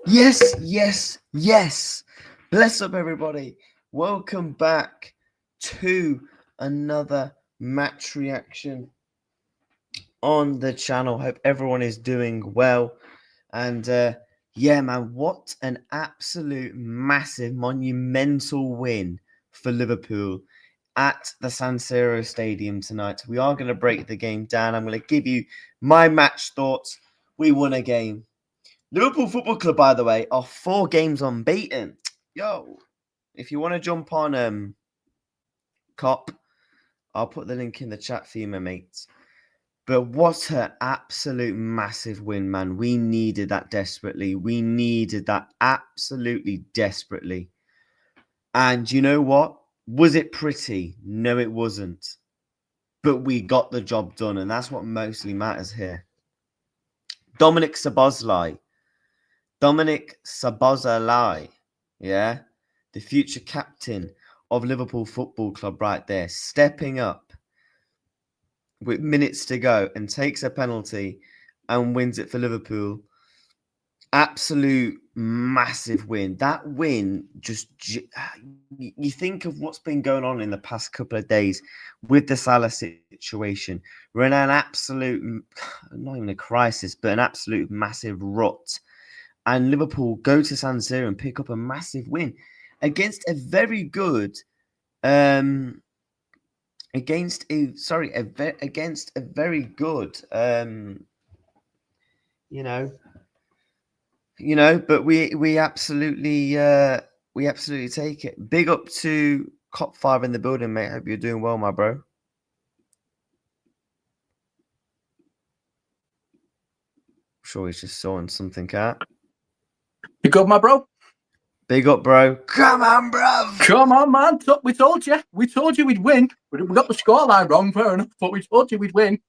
Yes, yes, yes. Bless up, everybody. Welcome back to another match reaction on the channel. Hope everyone is doing well. And yeah, man, what an absolute massive, monumental win for Liverpool at the San Siro Stadium tonight. We are going to break the game down. I'm going to give you my match thoughts. We won a game. Liverpool Football Club, by the way, are 4 games unbeaten. Yo, if you want to jump on Cop, I'll put the link in the chat for you, my mates. But what an absolute massive win, man. We needed that desperately. We needed that absolutely desperately. And you know what? Was it pretty? No, it wasn't. But we got the job done, and that's what mostly matters here. Dominic Szoboszlai, yeah, the future captain of Liverpool Football Club right there, stepping up with minutes to go and takes a penalty and wins it for Liverpool. Absolute massive win. That win, you think of what's been going on in the past couple of days with the Salah situation. We're in an absolute, not even a crisis, but an absolute massive rut. And Liverpool go to San Siro and pick up a massive win against a very good, against a very good, but we absolutely take it. Big up to Cop 5 in the building, mate. Hope you're doing well, my bro. Sure, he's just sawing something out. You good, my bro? Big up, bro. Come on, bro. Come on, man. We told you. We told you we'd win. We got the scoreline wrong, fair enough, but we told you we'd win.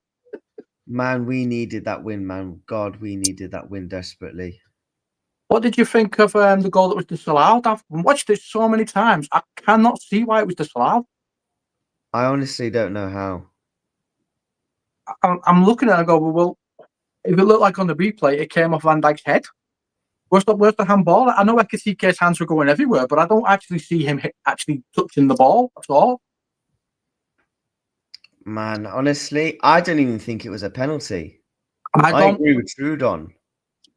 Man, we needed that win, man. God, we needed that win desperately. What did you think of the goal that was disallowed? I've watched it so many times. I cannot see why it was disallowed. I honestly don't know how. I'm looking at it and go, well, if it looked like on the replay, it came off Van Dijk's head. Where's the handball? I know Ekitike's hands were going everywhere, but I don't actually see him actually touching the ball at all. Man, honestly, I don't even think it was a penalty. I agree with Trudon.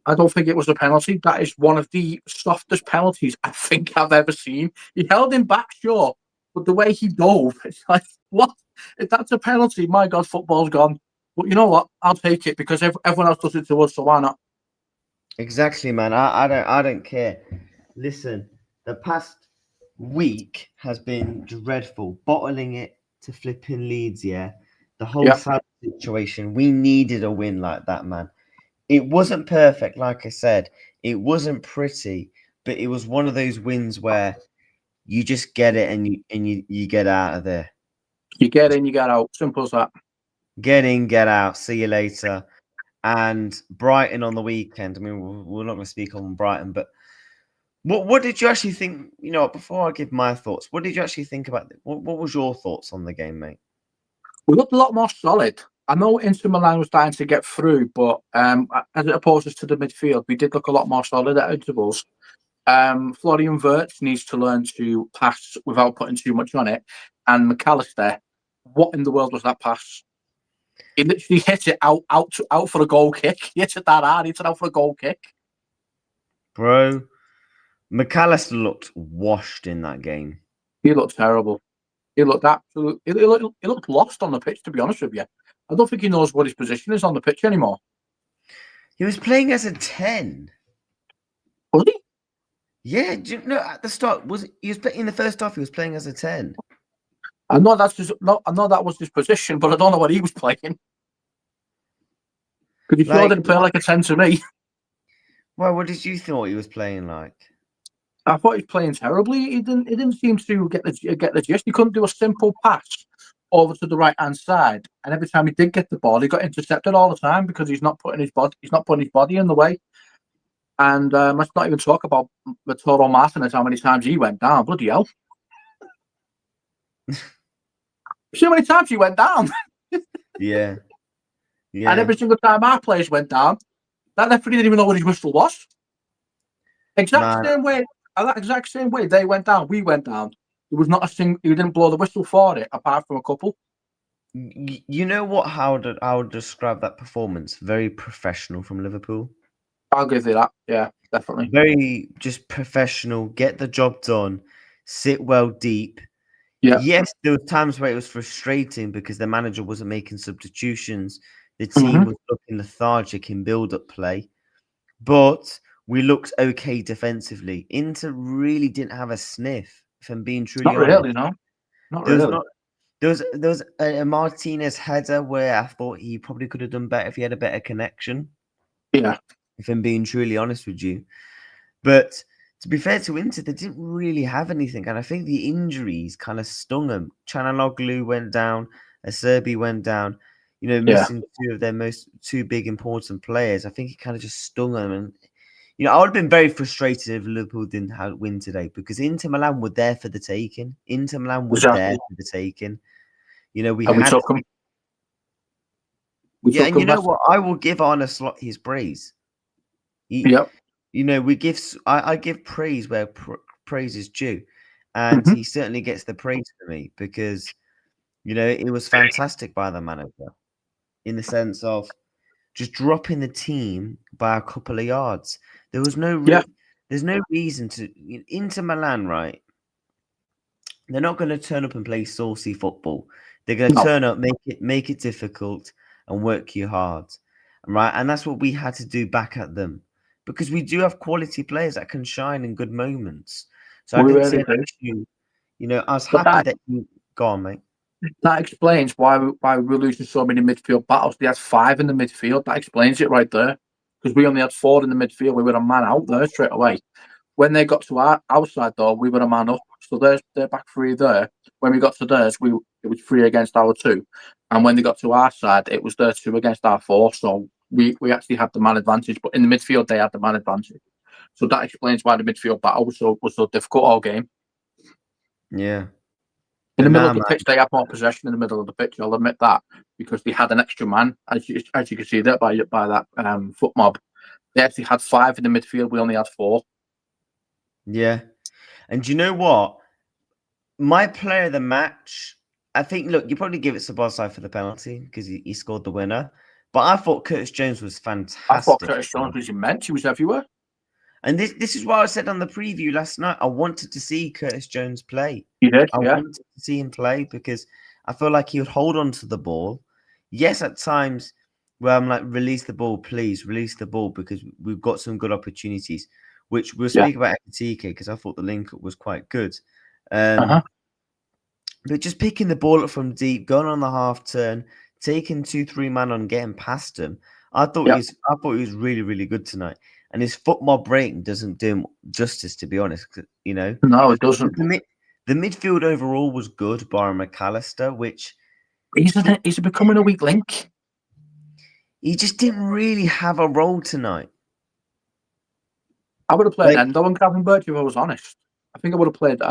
I don't think it was a penalty. That is one of the softest penalties I think I've ever seen. He held him back, sure, but the way he dove, it's like, what? If that's a penalty, my God, football's gone. But you know what? I'll take it because everyone else does it to us, so why not? Exactly, man. I don't care. Listen, the past week has been dreadful. Bottling it to flipping Leeds, yeah. The whole Salah situation. We needed a win like that, man. It wasn't perfect, like I said. It wasn't pretty, but it was one of those wins where you just get it and you get out of there. You get in, you get out. Simple as that. Get in, get out. See you later. And Brighton on the weekend. I mean, we're not going to speak on Brighton, but what did you actually think? You know, before I give my thoughts, what did you actually think about it? What was your thoughts on the game, mate? We looked a lot more solid. I know Inter Milan was starting to get through, but as it opposes to the midfield, we did look a lot more solid at intervals. Florian Wirtz needs to learn to pass without putting too much on it. And McAllister, what in the world was that pass? He literally hit it out for a goal kick. He hit it that hard. He hit it out for a goal kick. Bro, McAllister looked washed in that game. He looked terrible. He looked absolutely. He looked lost on the pitch, to be honest with you. I don't think he knows what his position is on the pitch anymore. He was playing as a 10. Was he? Yeah, at the start he was in the first half. He was playing as a 10. I know that was his position, but I don't know what he was playing. Because he sure didn't play like a 10 to me. Well, what did you think he was playing like? I thought he was playing terribly. He didn't seem to get the gist. He couldn't do a simple pass over to the right hand side, and every time he did get the ball, he got intercepted all the time because he's not putting his body in the way. And let's not even talk about Lautaro Martinez, how many times he went down. Bloody hell! See how many times he went down? Yeah. And every single time our players went down, that referee didn't even know what his whistle was. Exact same way. That exact same way they went down, we went down. There was not a single. You didn't blow the whistle for it, apart from a couple. You know what? How I would describe that performance? Very professional from Liverpool. I'll give you that. Yeah, definitely. Very just professional. Get the job done. Sit well deep. Yeah. Yes, there were times where it was frustrating because the manager wasn't making substitutions. The team was looking lethargic in build-up play, but we looked okay defensively. Inter really didn't have a sniff, if I'm being truly Not honest. really, no. Not There was really. not. There was a Martinez header where I thought he probably could have done better if he had a better connection. Yeah. If I'm being truly honest with you, but to be fair to Inter, they didn't really have anything, and I think the injuries kind of stung them. Chanaloglu went down, Acerbi went down. You know, missing two of their two big important players. I think it kind of just stung them, and you know, I would have been very frustrated if Liverpool didn't win today because Inter Milan were there for the taking. Inter Milan were there for the taking. You know, we took them. Yeah, and you know what? I will give Arne Slot his praise. Yep. You know, I give praise where praise is due, and he certainly gets the praise for me because you know it was fantastic by the manager in the sense of just dropping the team by a couple of yards. There was there's no reason to Inter Milan, right? They're not going to turn up and play saucy football. They're going to turn up, make it difficult, and work you hard, right? And that's what we had to do back at them. Because we do have quality players that can shine in good moments. So I didn't see an issue. You know, I was happy that you go on, mate. That explains why we're losing so many midfield battles. They had 5 in the midfield. That explains it right there. Because we only had 4 in the midfield. We were a man out there straight away. When they got to our outside though, we were a man up. So there's their back 3 there. When we got to theirs, it was 3 against our 2. And when they got to our side, it was their 2 against our 4. So we actually had the man advantage. But in the midfield, they had the man advantage. So that explains why the midfield battle was so difficult all game. Yeah. In the middle of the pitch, they had more possession in the middle of the pitch. I'll admit that because they had an extra man, as you can see that by that foot mob. They actually had 5 in the midfield. We only had 4. Yeah, and do you know what? My player of the match, I think. Look, you probably give it Szoboszlai for the penalty because he scored the winner. But I thought Curtis Jones was fantastic. I thought Curtis Jones was immense. He was everywhere. And this is what I said on the preview last night. I wanted to see Curtis Jones play. He did, I wanted to see him play because I feel like he would hold on to the ball. Yes, at times where I'm like, release the ball, please, release the ball because we've got some good opportunities, which we'll speak about Ekitike because I thought the link-up was quite good. But just picking the ball up from deep, going on the half turn, taking 2-3 man on, getting past him. I thought he was really, really good tonight. And his foot mob rating doesn't do him justice, to be honest. You know, no, it doesn't. The midfield overall was good, bar McAllister, which he's becoming a weak link. He just didn't really have a role tonight. I would have played Endo and Gravenberch if I was honest. I think I would have played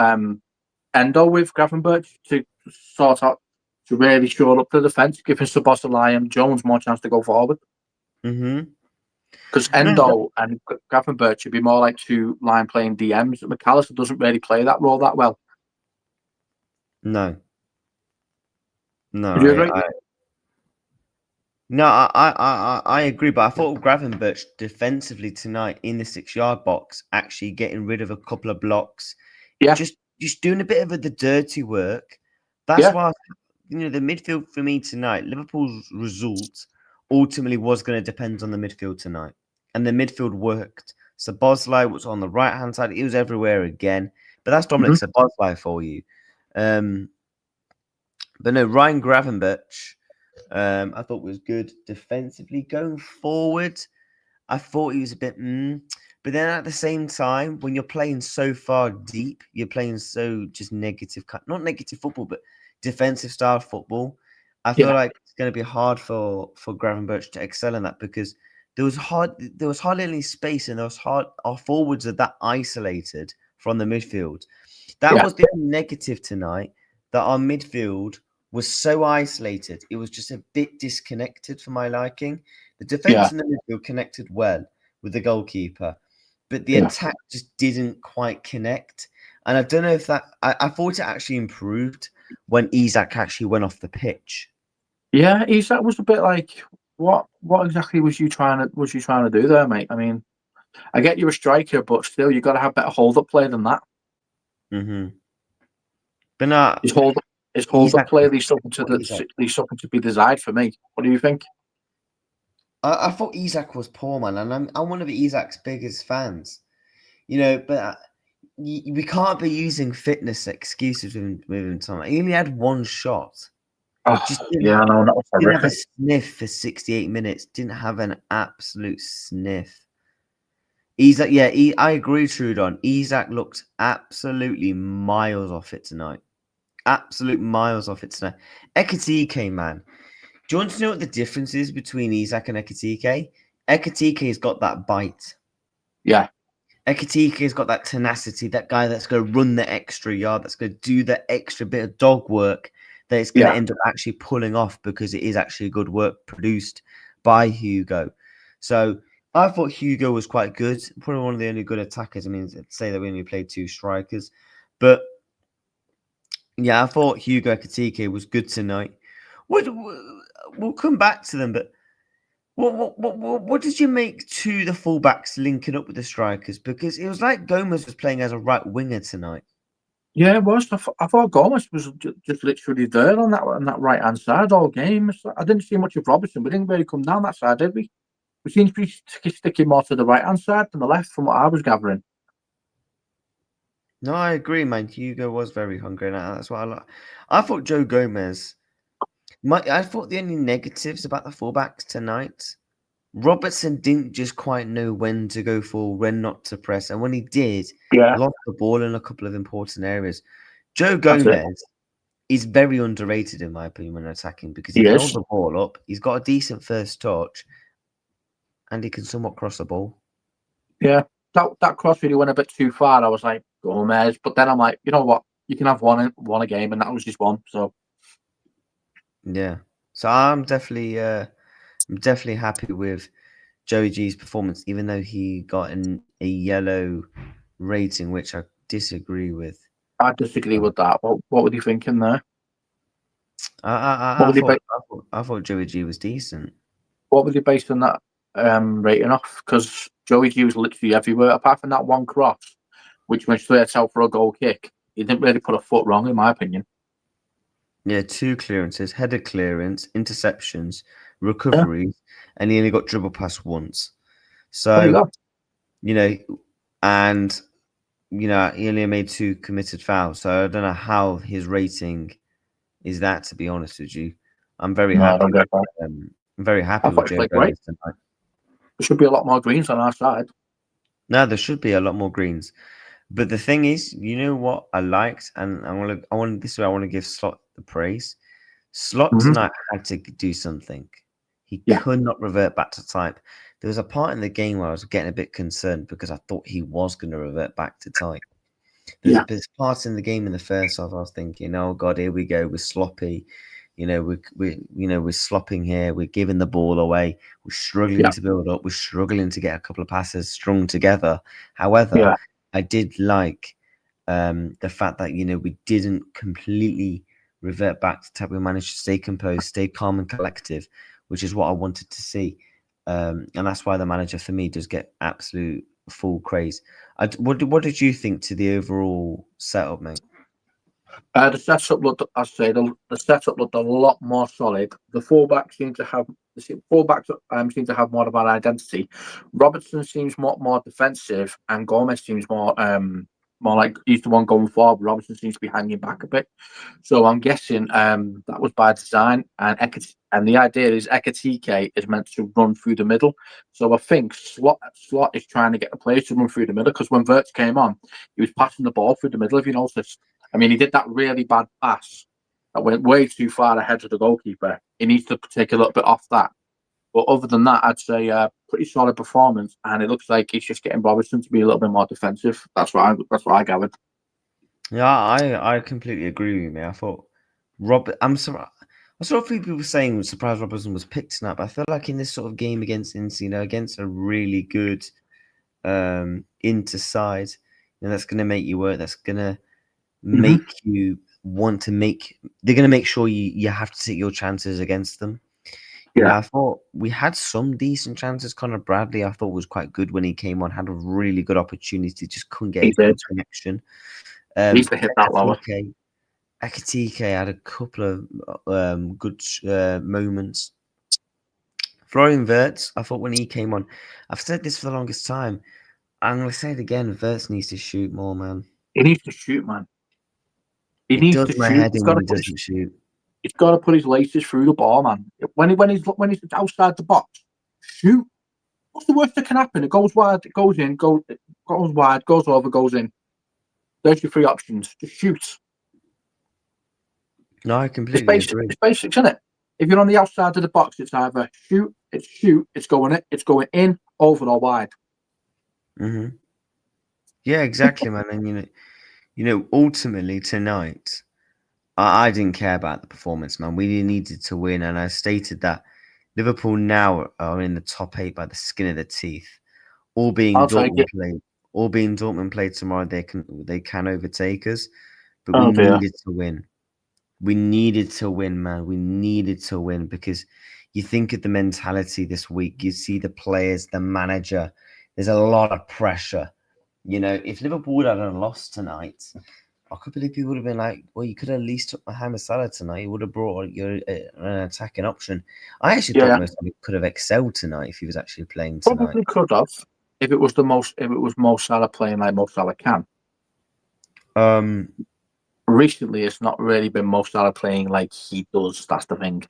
Endo with Gravenberch to sort out to really shore up the defence, giving Szoboszlai and Jones more chance to go forward. Because Endo and Gravenberch should be more like 2 line playing DMs. McAllister doesn't really play that role that well. No. Would you agree? I agree, but I thought Gravenberch defensively tonight in the 6-yard box, actually getting rid of a couple of blocks, just doing a bit of the dirty work. That's why the midfield for me tonight, Liverpool's result ultimately was going to depend on the midfield tonight, and the midfield worked. Szoboszlai was on the right hand side; he was everywhere again. But that's Dominic Szoboszlai for you. But no, Ryan Gravenberch. I thought was good defensively. Going forward, I thought he was a bit but then at the same time, when you're playing so far deep, you're playing so just not negative football, but defensive style football. I feel like it's going to be hard for Gravenberch to excel in that because there was hardly any space and our forwards are that isolated from the midfield. That was the only negative tonight, that our midfield was so isolated. It was just a bit disconnected for my liking. The defense in the midfield connected well with the goalkeeper. but the attack just didn't quite connect. And I don't know if that. I thought it actually improved when Isak actually went off the pitch. Yeah, Isak was a bit like, what exactly was you trying to do there, mate? I mean, I get you're a striker, but still, you got to have better hold-up play than that. Mm-hmm. But no, His hold-up play leaves something to be desired for me. What do you think? I thought Isak was poor, man, and I'm one of Isak's biggest fans. You know, but we can't be using fitness excuses with him. Time. He only had one shot. Just Yeah, no, that was didn't have a horrific. sniff for 68 minutes. Didn't have an absolute sniff. Isak, yeah, I agree, Trudon. Isak looked absolutely miles off it tonight. Absolute miles off it tonight. Ekatike, man. Do you want to know what the difference is between Isak and Ekatike? Ekatike's got that bite. Yeah. Ekatike's got that tenacity, that guy that's going to run the extra yard, that's going to do the extra bit of dog work that it's going to end up actually pulling off because it is actually good work produced by Hugo. So I thought Hugo was quite good, probably one of the only good attackers. I mean, say that we only played 2 strikers, but yeah, I thought Hugo Ekatike was good tonight. We'll come back to them, but what did you make to the fullbacks linking up with the strikers? Because it was like Gomez was playing as a right winger tonight. Yeah, it was. I thought Gomez was just literally there on that right hand side all game. I didn't see much of Robertson. We didn't really come down that side, did we? We seemed to be sticking more to the right hand side than the left, from what I was gathering. No, I agree, man. Hugo was very hungry, and that's what I like. I thought Joe Gomez. I thought the only negatives about the fullbacks tonight, Robertson didn't just quite know when to go for, when not to press, and when he did, lost the ball in a couple of important areas. Joe Gomez is very underrated, in my opinion, when attacking because he can hold the ball up. He's got a decent first touch, and he can somewhat cross the ball. Yeah, that cross really went a bit too far. I was like, Gomez, but then I'm like, you know what? You can have one a game, and that was just one. So yeah, so I'm definitely happy with Joey G's performance, even though he got a yellow rating, which I disagree with. I disagree with that. What were you thinking there? I thought Joey G was decent. What was he based on that rating off? Because Joey G was literally everywhere, apart from that one cross, which went straight out for a goal kick. He didn't really put a foot wrong, in my opinion. Yeah, 2 clearances, header clearance, interceptions, recoveries, and he only got dribble pass once. So, and he only made 2 committed fouls. So I don't know how his rating is that, to be honest with you. I'm very happy. I'm very happy with Joe Gomez tonight. There should be a lot more greens on our side. No, there should be a lot more greens. But the thing is, you know what I liked, and this is where I want to give Slot the praise. Slot tonight had to do something. He could not revert back to type. There was a part in the game where I was getting a bit concerned because I thought he was going to revert back to type. There's a part in the game in the first half I was thinking, oh God, here we go. We're sloppy. We're slopping here. We're giving the ball away. We're struggling to build up. We're struggling to get a couple of passes strung together. However, I did like the fact that we didn't completely revert back to type. We managed to stay composed, stay calm and collective, which is what I wanted to see. And that's why the manager for me does get absolute full praise. What did you think to the overall setup, mate? The setup looked, the setup looked a lot more solid. The fullbacks seem to have more of an identity. Robertson seems more defensive, and Gomez seems more like he's the one going forward. Robertson seems to be hanging back a bit. So I'm guessing that was by design. And the idea is Ekatike is meant to run through the middle. So I think Slot is trying to get the players to run through the middle, because when Wirtz came on, he was passing the ball through the middle, if you noticed. I mean, he did that really bad pass that went way too far ahead of the goalkeeper. He needs to take a little bit off that. But other than that, I'd say pretty solid performance, and it looks like he's just getting Robertson to be a little bit more defensive. That's what I gathered. Yeah, I completely agree with you, mate. I thought I'm surprised. I saw a few people saying surprised Robertson was picked tonight, but I feel like in this sort of game against Ince, against a really good Inter side, and that's going to make you work. That's going to make you want to make. They're going to make sure you have to take your chances against them. You know, I thought we had some decent chances. Conor Bradley, I thought was quite good when he came on. Had a really good opportunity, just couldn't get a good connection. Needs to hit that lower. Ekitike had a couple of good moments. Florian Wirtz, I thought when he came on, I've said this for the longest time. I'm going to say it again. Wirtz needs to shoot more, man. He needs to shoot, man. He It needs does to my shoot. head in when he doesn't shoot. He's got to put his laces through the ball, man. When he's outside the box, shoot. What's the worst that can happen? It goes wide, it goes in, goes wide, goes over, goes in. There's your three options. Just shoot. No, I completely agree. It's basics, isn't it? If you're on the outside of the box, it's either shoot, it's going in, over or wide. Mm-hmm. Yeah, exactly, man. And ultimately tonight, I didn't care about the performance, man. We needed to win, and I stated that Liverpool now are in the top 8 by the skin of their teeth. All being Dortmund played tomorrow, they can overtake us. But we needed to win. We needed to win, man. We needed to win because you think of the mentality this week. You see the players, the manager. There's a lot of pressure. You know, if Liverpool would have lost tonight, I could believe people would have been like, well, you could have at least took Mohamed Salah tonight. You would have brought an attacking option. I actually thought Mo Salah could have excelled tonight if he was actually playing tonight. Probably could have. If it was Mo Salah playing like Mo Salah can. Recently, it's not really been Mo Salah playing like he does. That's the thing.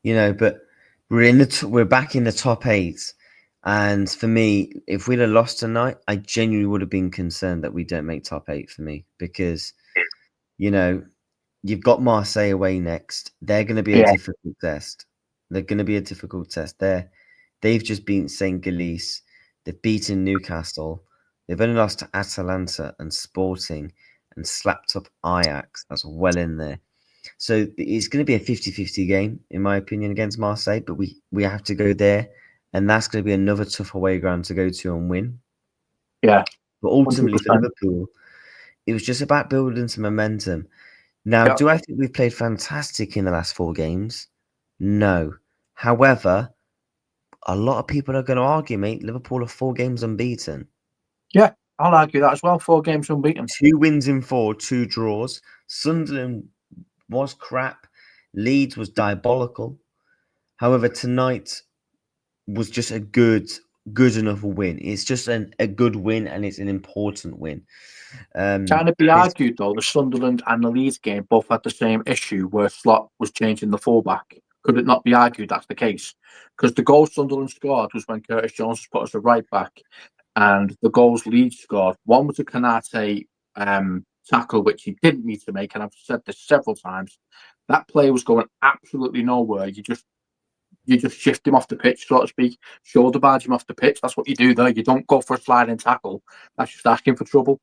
You know, but we're back in the top 8. And for me, if we'd have lost tonight, I genuinely would have been concerned that we don't make top 8 for me because, you know, you've got Marseille away next. They're going to be a difficult test. They're going to be a difficult test. They've just beaten St. Gilles. They've beaten Newcastle. They've only lost to Atalanta and Sporting and slapped up Ajax. That's well in there. So it's going to be a 50-50 game, in my opinion, against Marseille. But we have to go there. And that's going to be another tough away ground to go to and win. Yeah. But ultimately 100%. For Liverpool, it was just about building some momentum. Now, do I think we've played fantastic in the last 4 games? No. However, a lot of people are going to argue, mate, Liverpool are 4 games unbeaten. Yeah, I'll argue that as well. 4 games unbeaten. 2 wins in 4, 2 draws. Sunderland was crap. Leeds was diabolical. However, tonight was just a good enough win. It's just a good win, and it's an important win. Can it be argued, though, the Sunderland and the Leeds game both had the same issue where Slot was changing the fullback? Could it not be argued that's the case? Because the goal Sunderland scored was when Curtis Jones was put as a right back, and the goals Leeds scored, one was a Canate tackle, which he didn't need to make, and I've said this several times. That play was going absolutely nowhere. You just shift him off the pitch, so to speak, shoulder barge him off the pitch. That's what you do there. You don't go for a sliding tackle. That's just asking for trouble.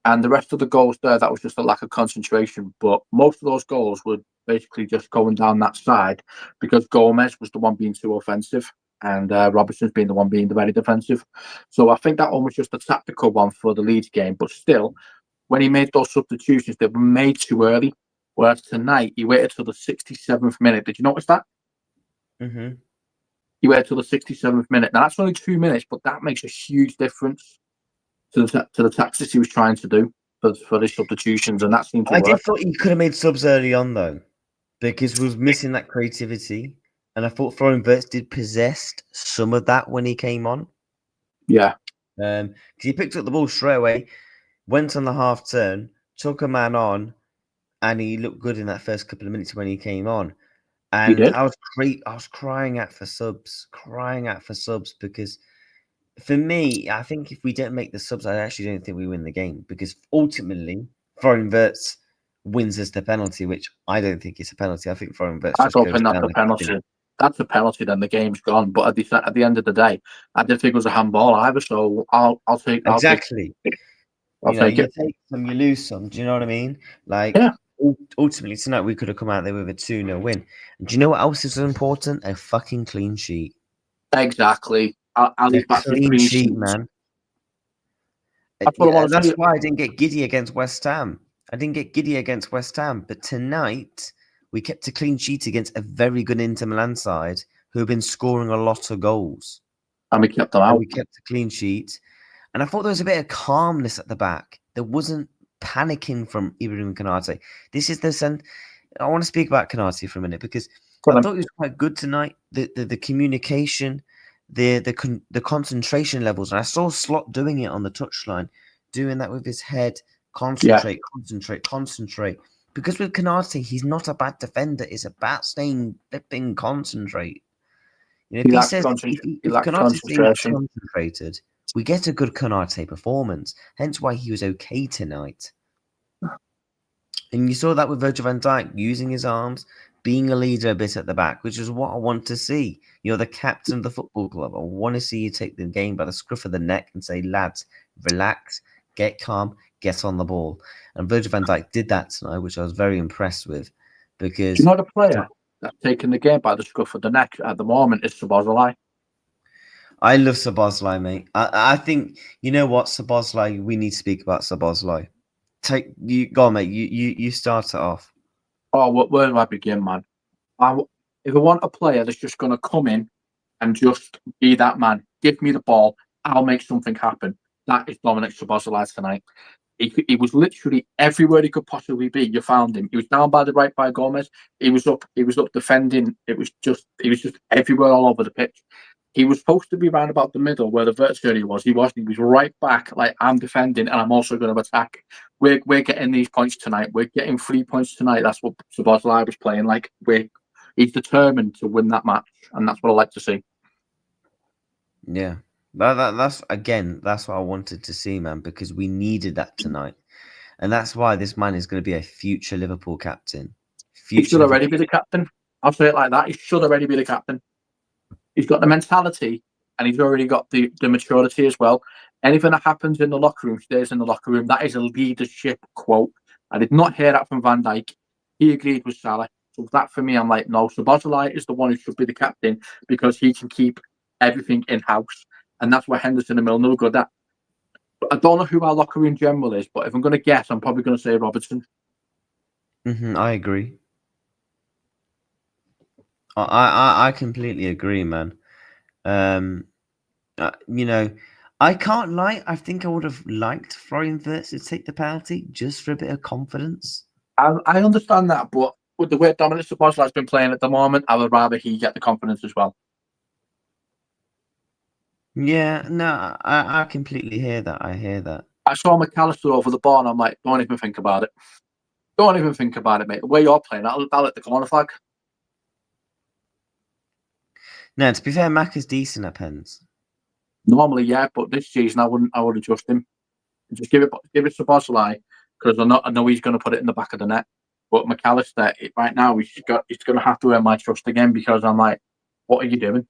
And the rest of the goals there, that was just a lack of concentration. But most of those goals were basically just going down that side because Gomez was the one being too offensive and Robertson's being the one being very defensive. So I think that one was just a tactical one for the Leeds game. But still, when he made those substitutions, they were made too early. Whereas tonight, he waited till the 67th minute. Did you notice that? Mm-hmm. He waited till the 67th minute. Now, that's only 2 minutes, but that makes a huge difference to the tactics he was trying to do for his substitutions, and that seemed to work. I did thought he could have made subs early on, though, because we was missing that creativity, and I thought Florian Wirtz did possess some of that when he came on. Yeah. Because he picked up the ball straight away, went on the half turn, took a man on, and he looked good in that first couple of minutes when he came on. And I was crying out for subs, because for me, I think if we don't make the subs, I actually don't think we win the game because ultimately, Florian Wirtz wins us the penalty, which I don't think is a penalty. I think Florian Wirtz just goes down. That's a penalty. That's a penalty. Then the game's gone. But at the end of the day, I didn't think it was a handball either. So I'll take exactly. I'll take it. You take some, you lose some. Do you know what I mean? Like ultimately tonight, we could have come out there with a 2-0 win. And do you know what else is important? A fucking clean sheet. Exactly. Ali's back to Clean sheet, sheets. man. That's what I want to That's see. why I didn't get giddy against West Ham. But tonight we kept a clean sheet against a very good Inter Milan side who have been scoring a lot of goals. And we kept them out. And we kept a clean sheet. And I thought there was a bit of calmness at the back. There wasn't panicking from Ibrahim Konate. This is the sense. I want to speak about Konate for a minute because I thought he was quite good tonight. The communication, the concentration levels, and I saw Slot doing it on the touchline, doing that with his head. Concentrate. Because with Konate, he's not a bad defender. It's about staying flipping concentrate. You know, if Konate stays concentrated, we get a good Konate performance. Hence why he was okay tonight. And you saw that with Virgil van Dijk using his arms, being a leader a bit at the back, which is what I want to see. You're the captain of the football club. I want to see you take the game by the scruff of the neck and say, lads, relax, get calm, get on the ball. And Virgil van Dijk did that tonight, which I was very impressed with. Because you're not a player that's taking the game by the scruff of the neck at the moment is Szoboszlai. I love Szoboszlai, mate. I think, you know what, Szoboszlai, we need to speak about Szoboszlai. Go on, mate. You start it off. Oh, where do I begin, man? If I want a player that's just going to come in and just be that man, give me the ball, I'll make something happen. That is Dominic Szoboszlai tonight. He was literally everywhere he could possibly be. You found him. He was down by the right by Gomez. He was up defending. He was just everywhere all over the pitch. He was supposed to be round about the middle where the Verts area was. He wasn't. He was right back, like I'm defending and I'm also going to attack. We're getting these points tonight. We're getting 3 points tonight. That's what Szoboszlai was playing like. He's determined to win that match, and that's what I like to see. Yeah. That's what I wanted to see, man, because we needed that tonight. And that's why this man is going to be a future Liverpool captain. He should already be the captain. I'll say it like that. He should already be the captain. He's got the mentality and he's already got the maturity as well. Anything that happens in the locker room stays in the locker room. That is a leadership quote. I did not hear that from Van Dijk. He agreed with Salah. So that for me, I'm like, no, Szoboszlai is the one who should be the captain because he can keep everything in-house. And that's what Henderson and Milner are good at. But I don't know who our locker room general is, but if I'm going to guess, I'm probably going to say Robertson. I agree. I completely agree, man. You know, I can't lie. I think I would have liked Florian Wirtz to take the penalty just for a bit of confidence. I understand that, but with the way Dominic Szoboszlai has been playing at the moment, I would rather he get the confidence as well. Yeah, no, I completely hear that. I hear that. I saw McAllister over the bar and I'm like, don't even think about it. Don't even think about it, mate. The way you're playing, I'll let the corner flag. No, to be fair, Mac is decent at pens. Normally, yeah, but this season I would adjust him. Just give it to Szoboszlai because I know he's going to put it in the back of the net. But McAllister, right now, he's going to have to earn my trust again because I'm like, what are you doing?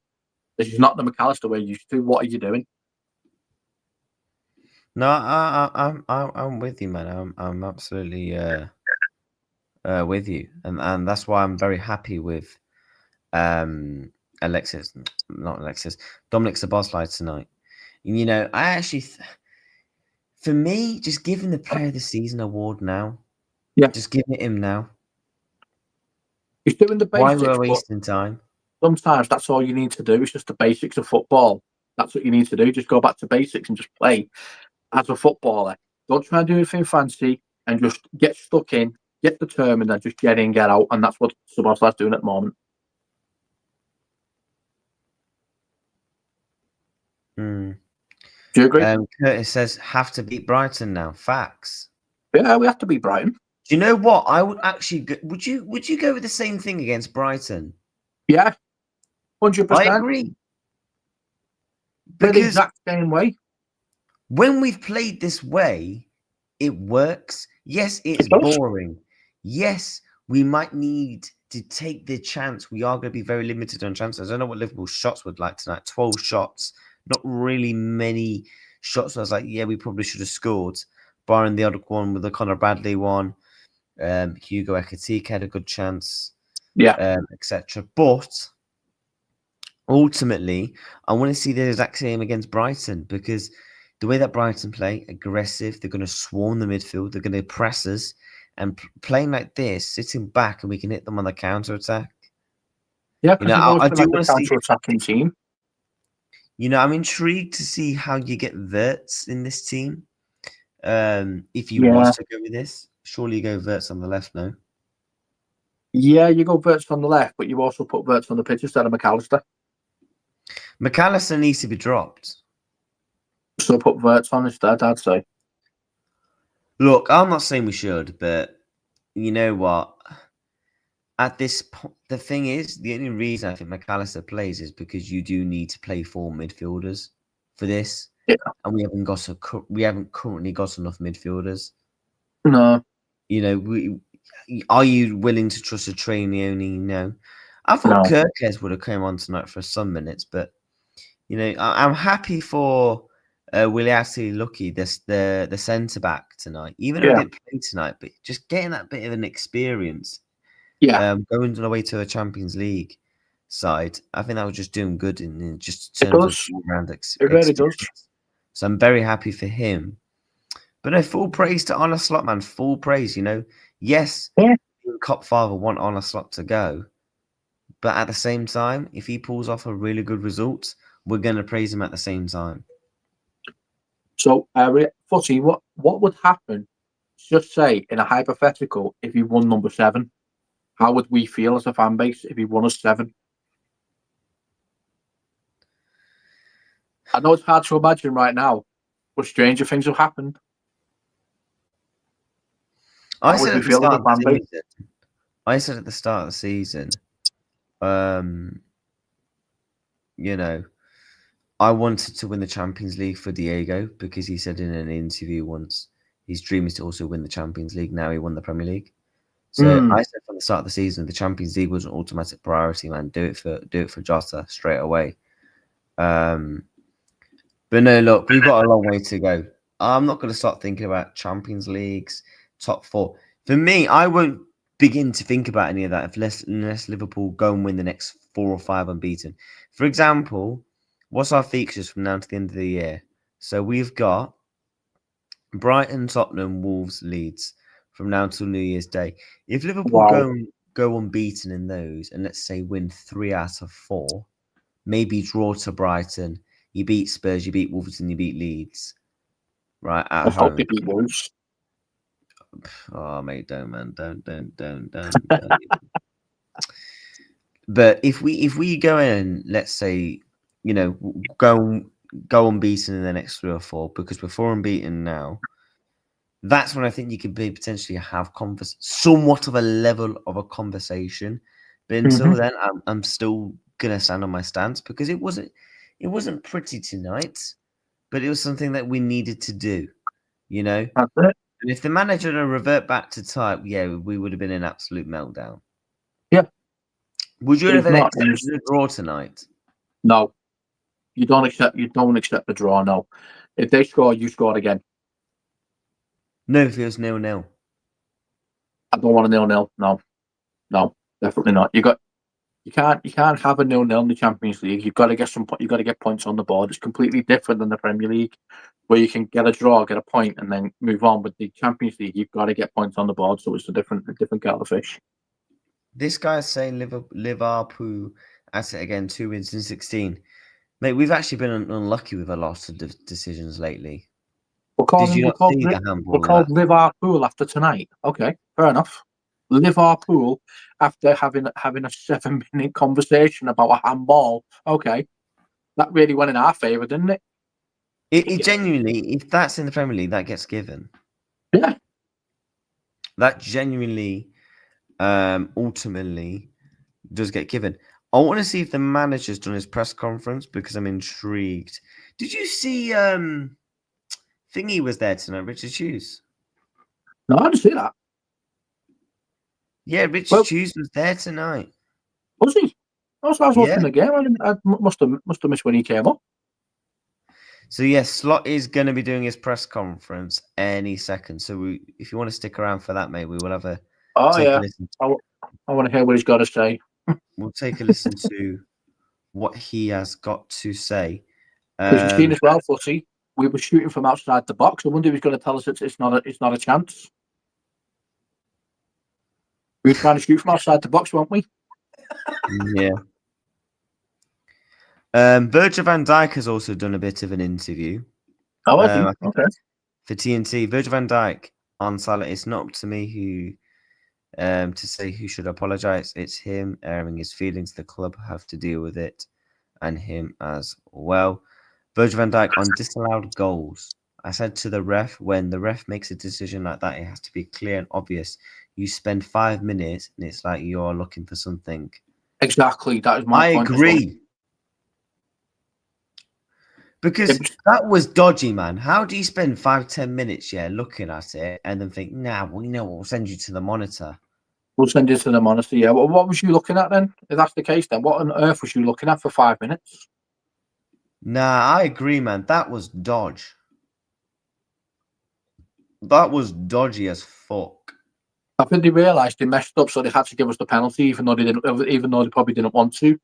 This is not the McAllister we're used to. What are you doing? No, I'm with you, man. I'm absolutely with you, and that's why I'm very happy with Dominic Szoboszlai tonight. You know, I actually, for me, just giving the Player of the Season award now. Yeah, just giving it him now. He's doing the basics. Why we're wasting time? Sometimes that's all you need to do. It's just the basics of football. That's what you need to do. Just go back to basics and just play as a footballer. Don't try and do anything fancy and just get stuck in, get determined, and just get in, get out. And that's what Szoboszlai's doing at the moment. Do you agree? Curtis says, have to beat Brighton now. Facts. Yeah, we have to beat Brighton. Do you know what? I would actually would you go with the same thing against Brighton? Yeah. 100%. I agree. Because the exact same way. When we've played this way, it works. Yes, it's boring. Yes, we might need to take the chance. We are going to be very limited on chances. I don't know what Liverpool's shots would like tonight. 12 shots. Not really many shots. I was like, yeah, we probably should have scored. Barring the other one with the Conor Bradley one. Hugo Ekitike had a good chance. Yeah. Etc. But ultimately, I want to see the exact same against Brighton, because the way that Brighton play, aggressive, they're going to swarm the midfield, they're going to press us, and playing like this, sitting back, and we can hit them on the counter attack. Yeah, You because know, you've always I been do like the want to see. counter-attacking team. You know, I'm intrigued to see how you get Wirtz in this team. If you Yeah. was to go with this, surely you go Wirtz on the left, no? Yeah, you go Wirtz on the left, but you also put Wirtz on the pitch instead of McAllister. McAllister needs to be dropped. So put Wirtz on instead, I'd say. Look, I'm not saying we should, but you know what? At this point, the thing is, the only reason I think McAllister plays is because you do need to play 4 midfielders for this, Yeah. and we haven't currently got enough midfielders. No. You know, are you willing to trust a Trainioni? No. I thought No. Kirkes would have come on tonight for some minutes, but you know, I'm happy for Williasi Lucky, the centre back tonight. Even though he Yeah. didn't play tonight, but just getting that bit of an experience, Yeah. going away to a Champions League side, I think that was just doing good in just It terms of does. all-round It really does. experience. So I'm very happy for him. But no, full praise to Honor Slot, man. Full praise, you know. Yes, Yeah. Cop Father want Honor Slot to go. But at the same time, if he pulls off a really good result, we're going to praise him at the same time. So, Footy, what would happen, just say, in a hypothetical, if he won number 7? How would we feel as a fan base if he won us 7? I know it's hard to imagine right now, but stranger things have happened. I How would said we at the feel as start a of the fan base? season, you know, I wanted to win the Champions League for Diego because he said in an interview once his dream is to also win the Champions League. Now he won the Premier League. So I said from the start of the season, the Champions League was an automatic priority, man. Do it for Jota straight away. But no, look, we've got a long way to go. I'm not going to start thinking about Champions Leagues, top 4. For me, I won't begin to think about any of that unless Liverpool go and win the next 4 or 5 unbeaten. For example, what's our fixtures from now to the end of the year? So we've got Brighton, Tottenham, Wolves, Leeds from now till New Year's Day. If Liverpool Wow. go unbeaten in those, and let's say win 3 out of 4, maybe draw to Brighton, you beat Spurs, you beat Wolves, and you beat Leeds, right at Let's hope home. they beat Wolves. Oh, mate, don't, man, don't. But if we go in, let's say, you know, go unbeaten in the next 3 or 4, because we're 4 unbeaten now. That's when I think you could potentially have somewhat of a level of a conversation. But until then, I'm still gonna stand on my stance because it wasn't pretty tonight, but it was something that we needed to do, you know. That's it. And if the manager had revert back to type, yeah, we would have been in absolute meltdown. Yeah. Would you But have he's not. accepted a draw tonight? No. You don't accept the draw, no. If they score, you score again. No, if it was 0-0. I don't want a 0-0. No, definitely not. You can't have a 0-0 in the Champions League. You've got to get points on the board. It's completely different than the Premier League, where you can get a draw, get a point, and then move on. With the Champions League, you've got to get points on the board, so it's a different kettle of fish. This guy's saying Liverpool at it again, 2 wins in 16. Mate, we've actually been unlucky with a lot of decisions lately. Did you not see the handball? We're called Liverpool after tonight. Okay, fair enough. Liverpool after having a 7-minute conversation about a handball. Okay, that really went in our favour, didn't it? It genuinely, if that's in the Premier League, that gets given. Yeah. That genuinely, ultimately, does get given. I want to see if the manager's done his press conference because I'm intrigued. Did you see Thingy was there tonight, Richard Hughes? No, I didn't see that. Yeah, Richard Hughes was there tonight. Was he? I was watching the game. I must have missed when he came up. So yes, Slot is going to be doing his press conference any second. So if you want to stick around for that, mate, we will have a I want to hear what he's got to say. We'll take a listen to what he has got to say. Because you've seen as well, Footy, we were shooting from outside the box. I wonder if he's going to tell us it's not a chance. We were trying to shoot from outside the box, weren't we? Yeah. Virgil van Dijk has also done a bit of an interview. Oh, I think. Okay. For TNT, Virgil van Dijk on Salah. It's not up to me to say who should apologise. It's him airing his feelings. The club have to deal with it, and him as well. Virgil van Dijk on disallowed goals. I said to the ref, when the ref makes a decision like that, it has to be clear and obvious. You spend 5 minutes, and it's like you're looking for something. Exactly. That is my point. I agree. Because that was dodgy, man. How do you spend 5-10 minutes, looking at it and then think, nah, well, you know what, we'll send you to the monitor. We'll send you to the monitor, yeah. Well, what was you looking at then? If that's the case, then what on earth was you looking at for 5 minutes? Nah, I agree, man. That was dodge. That was dodgy as fuck. I think they realised they messed up, so they had to give us the penalty, even though they probably didn't want to.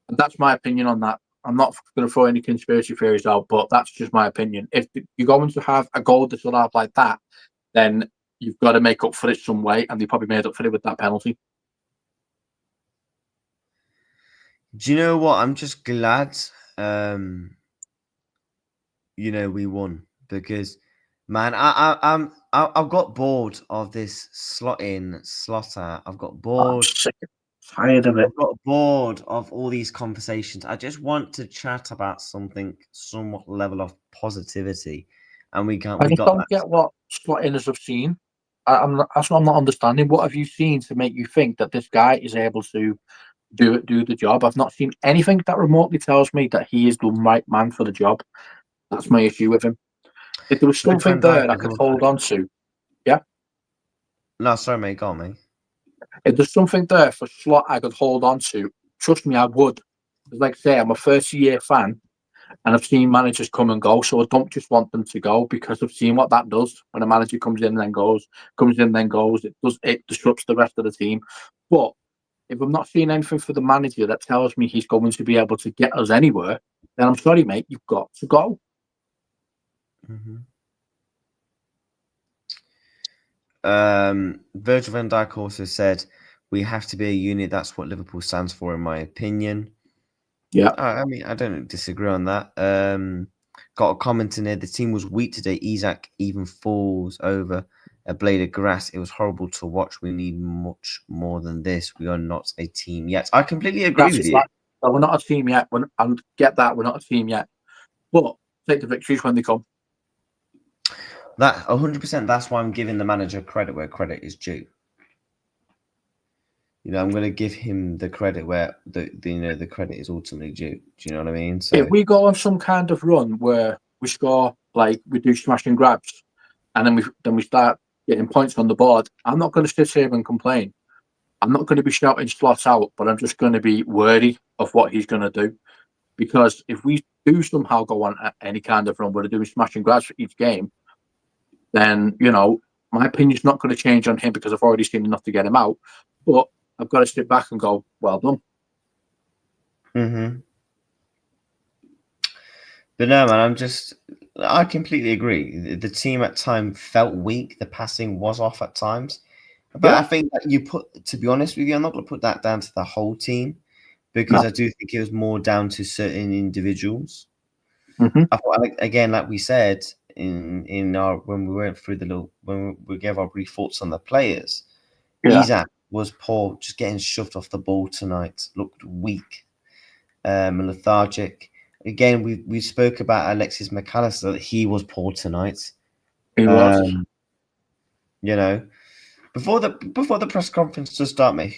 And that's my opinion on that. I'm not going to throw any conspiracy theories out, but that's just my opinion. If you're going to have a goal disallowed like that, then you've got to make up for it some way, and they probably made up for it with that penalty. Do you know what? I'm just glad, we won because, man, I've got bored of this slot in, slot out. I've got bored. Tired of it. I've got bored of all these conversations. I just want to chat about something, somewhat level of positivity, and we can't. I just don't get what slot-inners have seen. That's what I'm not understanding. What have you seen to make you think that this guy is able to do the job? I've not seen anything that remotely tells me that he is the right man for the job. That's my issue with him. If there was something there I could hold on to, yeah. No, sorry, mate. Go on, mate. If there's something there for Slot I could hold on to, trust me, I would. Like I say, I'm a 30-year fan, and I've seen managers come and go, so I don't just want them to go because I've seen what that does when a manager comes in and then goes. It disrupts the rest of the team. But if I'm not seeing anything for the manager that tells me he's going to be able to get us anywhere, then I'm sorry, mate, you've got to go. Mm-hmm. Virgil van Dijk also said, "We have to be a unit. That's what Liverpool stands for, in my opinion." Yeah, I mean, I don't disagree on that. Got a comment in there. The team was weak today. Isak even falls over a blade of grass. It was horrible to watch. We need much more than this. We are not a team yet. I completely agree with you. We're not a team yet. I get that. We're not a team yet. But take the victories when they come. That 100%. That's why I'm giving the manager credit where credit is due. I'm going to give him the credit where the credit is ultimately due. Do you know what I mean? So if we go on some kind of run where we score, like we do smash and grabs, and then we start getting points on the board, I'm not going to sit here and complain. I'm not going to be shouting Slot out, but I'm just going to be wary of what he's going to do. Because if we do somehow go on any kind of run where they're doing smash and grabs for each game, then, my opinion's not going to change on him because I've already seen enough to get him out. But I've got to sit back and go, well done. Mm-hmm. But no, man, I completely agree. The team at times felt weak. The passing was off at times. But yeah. I think that to be honest with you, I'm not going to put that down to the whole team because I do think it was more down to certain individuals. Mm-hmm. I thought, again, like we said in our when we went through when we gave our brief thoughts on the players, Isak was poor, just getting shoved off the ball tonight. Looked weak, and lethargic. Again, we spoke about Alexis McAllister. He was poor tonight. He was. Before the press conference to start, mate.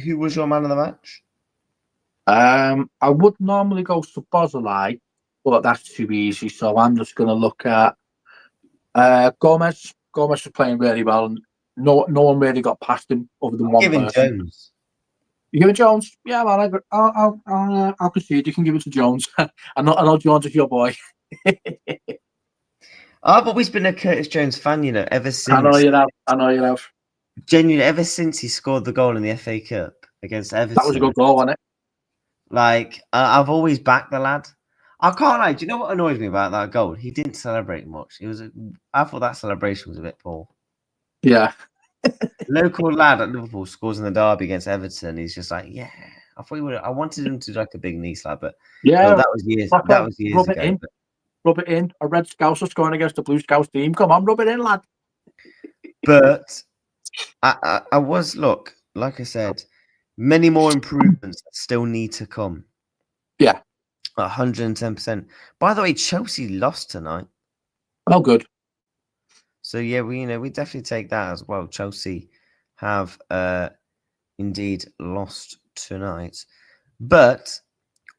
Who was your man of the match? I would normally go Szoboszlai, but that's too easy. So I'm just going to look at Gomez. Gomez is playing really well, and no one really got past him other than one person. Jones. You give it Jones? Yeah, man. I'll concede. You can give it to Jones. I know Jones is your boy. I've always been a Curtis Jones fan, ever since. I know you have. Genuinely, ever since he scored the goal in the FA Cup against Everton. That was a good goal, wasn't it? Like, I've always backed the lad. I can't lie. Do you know what annoys me about that goal? He didn't celebrate much. I thought that celebration was a bit poor. Yeah. Local lad at Liverpool scores in the derby against Everton. He's just like, yeah. I thought he would. I wanted him to do like a big knee slap, but Yeah. look, that was years. That Proper, was years rub it ago. in. But, Rub it in. A red Scouser scoring against the blue Scouts team. Come on, rub it in, lad. but I was like I said, many more improvements that still need to come. Yeah. 110%. By the way, Chelsea lost tonight. Oh, good. So yeah, we definitely take that as well. Chelsea have indeed lost tonight, but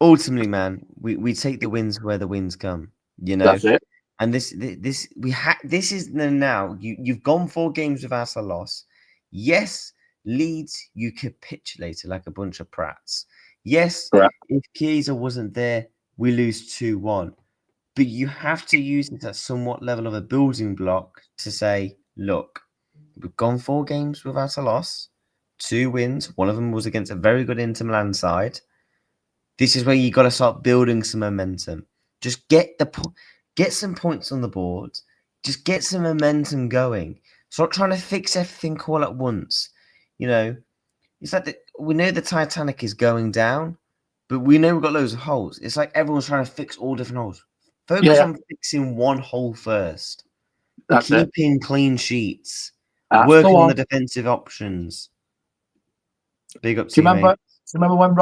ultimately, man, we take the wins where the wins come. That's it. And this is now you've gone 4 games without a loss. Yes, Leeds, you capitulated like a bunch of prats. Yes, Correct. if Chiesa wasn't there, we lose 2-1. But you have to use it at somewhat level of a building block to say, look, we've gone 4 games without a loss, 2 wins. One of them was against a very good Inter Milan side. This is where you got to start building some momentum. Just get some points on the board. Just get some momentum going. Stop trying to fix everything all at once. It's like we know the Titanic is going down, but we know we've got loads of holes. It's like everyone's trying to fix all different holes. Focus on fixing one hole first. That's it. Keeping clean sheets. That's Working the on one. the defensive options. Big up Do to you you, mate. remember when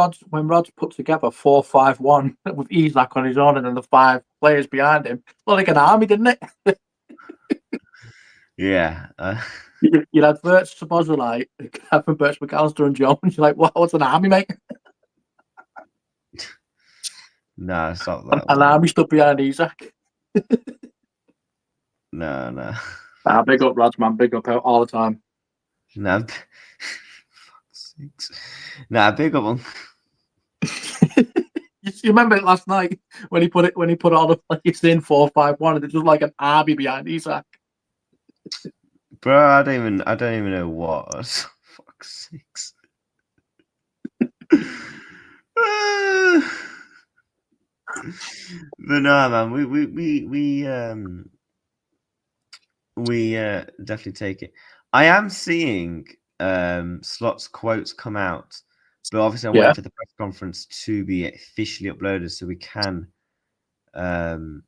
Rod's put together 4-5-1 with Isak on his own and then the 5 players behind him? Looked like an army, didn't it? Yeah. You had Verts, Szoboszlai, Kevin Birch, McAllister, and Jones. You're like, what's an army, mate? No, it's not that An one. army stood behind Isak. No. Big up, Rods, man. Big up all the time. No. Fuck's sakes. Nah, big up on. You remember it last night when he put all the players in 4-5-1 and it's just like an army behind Isak. Bro, I don't even know what. Fuck's sakes. But no, man, we definitely take it. I am seeing Slot's quotes come out, but obviously I'm waiting for the press conference to be officially uploaded so we can and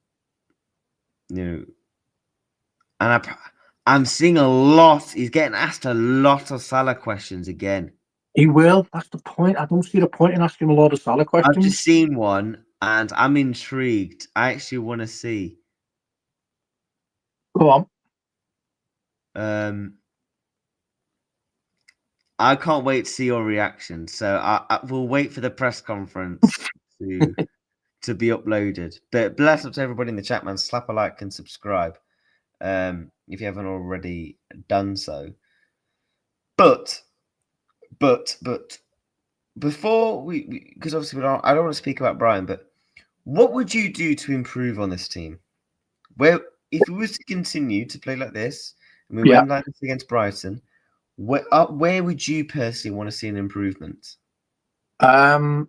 I'm seeing a lot. He's getting asked a lot of Salah questions again. He will. That's the point. I don't see the point in asking a lot of Salah questions. I've just seen one and I'm intrigued. I actually want to see. Go on. I can't wait to see your reaction. So I will wait for the press conference to be uploaded. But bless up to everybody in the chat, man. Slap a like and subscribe if you haven't already done so. But before we because obviously I don't want to speak about Brian, but what would you do to improve on this team? Where if we was to continue to play like this and we went like this against Brighton, where would you personally want to see an improvement? I'd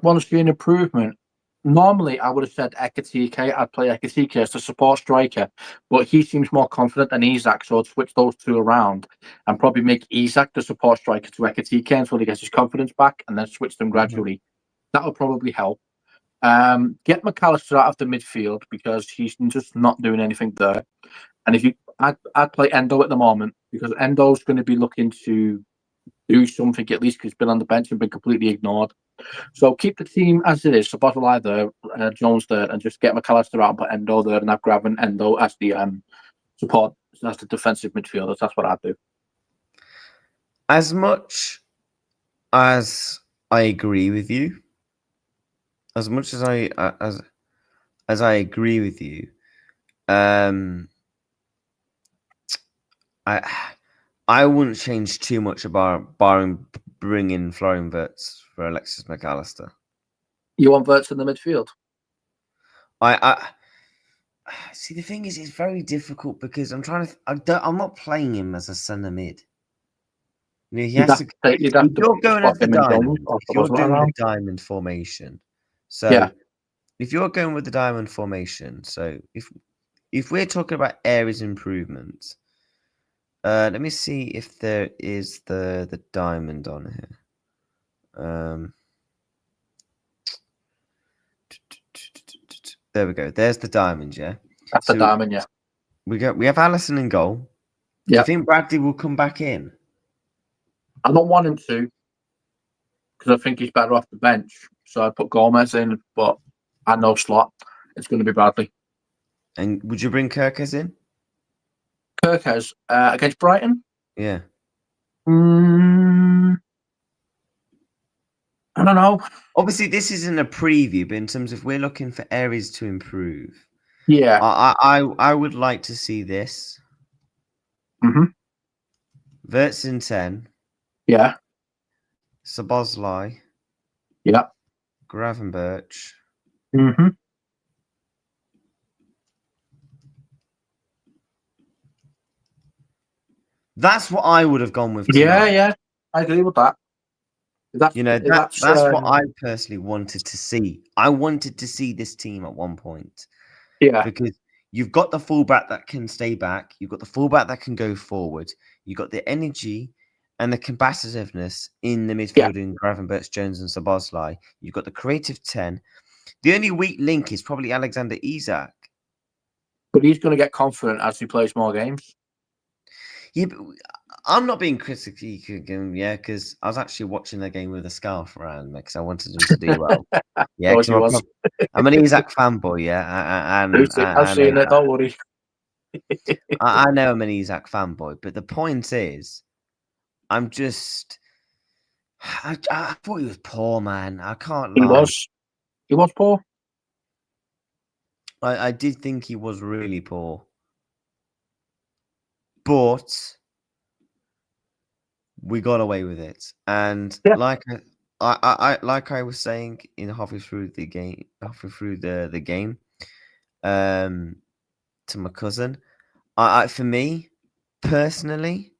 want to see an improvement. Normally, I would have said Ekatike. I'd play Ekatike as the support striker, but he seems more confident than Isak, so I'd switch those 2 around and probably make Isak the support striker to Ekatike until he gets his confidence back, and then switch them gradually. That would probably help. Get McAllister out of the midfield because he's just not doing anything there. And I'd play Endo at the moment because Endo's going to be looking to do something at least because he's been on the bench and been completely ignored. So keep the team as it is. So Szoboszlai there, Jones there, and just get McAllister out and put Endo there and have Grav and Endo as the support, as the defensive midfielders. That's what I'd do. As much as I agree with you, as much as I agree with you, I wouldn't change too much about barring bringing Florian Wirtz for Alexis McAllister. You want Wirtz in the midfield? I see. The thing is, it's very difficult because I'm not playing him as a centre mid. He has to. You'd have If to you're going swap as the him and Jones diamond, or if you're Szoboszlai doing the around. diamond formation, so Yeah. if you're going with the diamond formation, so if we're talking about areas improvement, let me see if there is the diamond on here. There we go. There's the diamond. Yeah. That's the diamond, yeah. We have Allison in goal. Do Yeah. you think Bradley will come back in? I don't want him to, because I think he's better off the bench. So I put Gomez in, but I know slot. It's going to be Bradley. And would you bring Kirkes in? Kirkes against Brighton? Yeah. I don't know. Obviously, this isn't a preview, but in terms of we're looking for areas to improve. Yeah. I would like to see this. Mm-hmm. Verts in 10. Yeah. Szoboszlai. Yeah. Gravenberch. Mm-hmm. That's what I would have gone with Yeah, tonight. yeah. I agree with that. That's what I personally wanted to see. I wanted to see this team at one point. Yeah. Because you've got the fullback that can stay back. You've got the fullback that can go forward. You've got the energy and the combativeness in the midfield in Gravenberch, Jones, and Szoboszlai. You've got the creative 10. The only weak link is probably Alexander Isak. But he's going to get confident as he plays more games. Yeah, but I'm not being critical, yeah, because I was actually watching the game with a scarf around me because I wanted them to do well. Yeah, because I'm an Isak fanboy, yeah, I've seen it, don't worry. I know I'm an Isak fanboy, but the point is, I'm just, I thought he was poor, man. I can't lie. He was poor. I did think he was really poor, but we got away with it. And like I was saying in halfway through the game, to my cousin, for me personally,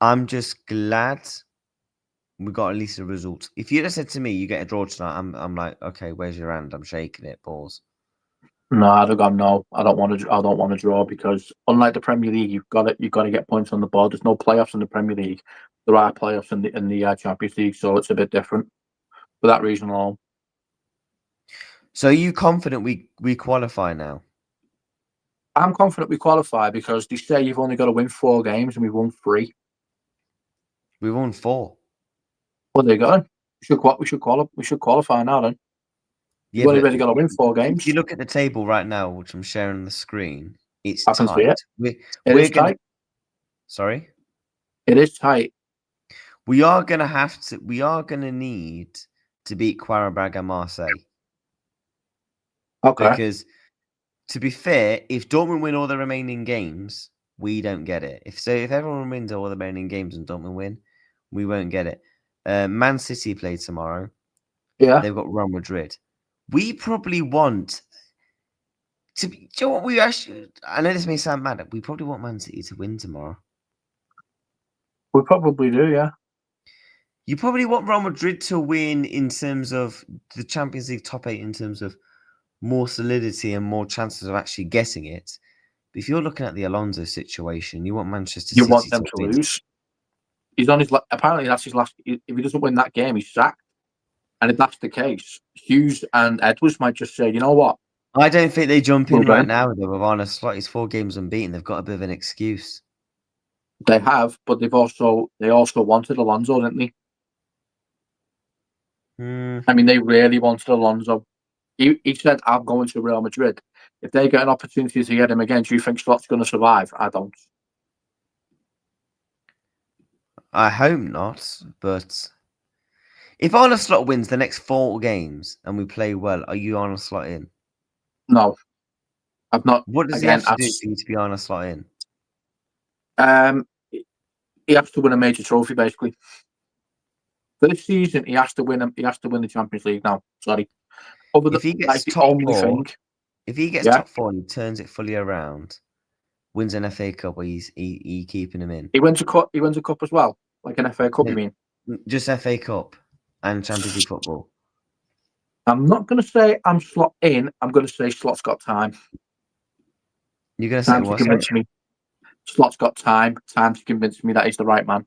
I'm just glad we got at least a result. If you'd have said to me, "You get a draw tonight," I'm like, okay, where's your hand? I'm shaking it. Pause. No, I'd have gone no. I don't want to draw because unlike the Premier League, you've got to get points on the board. There's no playoffs in the Premier League. There are playoffs in the Champions League, so it's a bit different for that reason alone. So are you confident we qualify now? I'm confident we qualify because they say you've only got to win 4 games and we've won 3. We won 4. Well, there you go. We should qualify now then. Yeah, You've only really got to win 4 games. If you look at the table right now, which I'm sharing on the screen, it's I can tight. see it. It is tight. Sorry? It is tight. We are going to need to beat Qarabag and Marseille. Okay. Because, to be fair, if Dortmund win all the remaining games, we don't get it. If everyone wins all the remaining games and Dortmund win, we won't get it. Man City play tomorrow. Yeah. They've got Real Madrid. We probably want to be. Do you know what we actually? I know this may sound mad. We probably want Man City to win tomorrow. We probably do, yeah. You probably want Real Madrid to win in terms of the Champions League top 8, in terms of more solidity and more chances of actually getting it. But if you're looking at the Alonso situation, you want Manchester City. You want them to lose. He's on his. Apparently, that's his last. If he doesn't win that game, he's sacked. And if that's the case, Hughes and Edwards might just say, you know what? I don't think they jump in right now, though, with Arne Slot. He's 4 games unbeaten. They've got a bit of an excuse. They have, but they also wanted Alonso, didn't they? I mean, they really wanted Alonso. He said, I'm going to Real Madrid. If they get an opportunity to get him again, do you think Slot's going to survive? I don't. I hope not, but if Arne Slot wins the next 4 games and we play well, are you Arne Slot in? No. I've not. What does he have to do for you to be Arne Slot in? He has to win a major trophy, basically. For this season, he has to win the Champions League now. Sorry. If he gets top 4, top 4 and he turns it fully around, wins an FA Cup, he's keeping him in. He wins a cup as well. Like an FA Cup, you mean? Just FA Cup and Champions League football. I'm not going to say I'm slot in. I'm going to say Slot's got time. You're going to say Time to what? convince me. Slot's got time. Time to convince me that he's the right man.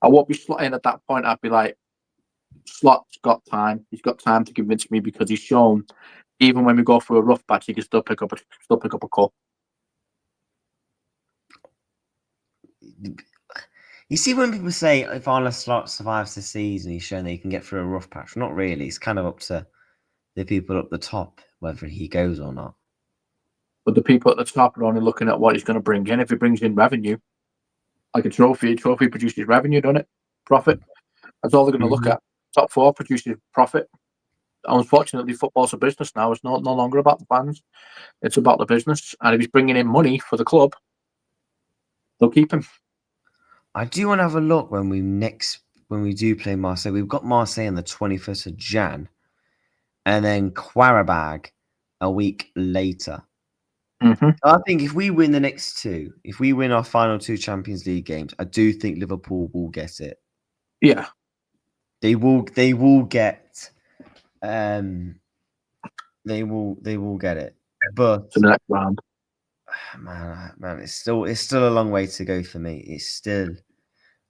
I won't be slotting at that point. I'd be like, Slot's got time. He's got time to convince me because he's shown, even when we go through a rough patch, he can still pick up a cup. You see, when people say if Arne Slot survives the season, he's shown that he can get through a rough patch. Not really. It's kind of up to the people up the top whether he goes or not. But the people at the top are only looking at what he's going to bring in. If he brings in revenue, like a trophy produces revenue, doesn't it? Profit. That's all they're going to look at. Top four produces profit. Unfortunately, football's a business now. It's no longer about the fans. It's about the business. And if he's bringing in money for the club, they'll keep him. I do want to have a look when we do play Marseille. We've got Marseille on the 21st of Jan, and then Qarabag a week later. I think if we win the next two, if we win our final two Champions League games, I do think Liverpool will get it. Yeah, they will get. They will get it. But to the next round. Man, it's still a long way to go for me. It's still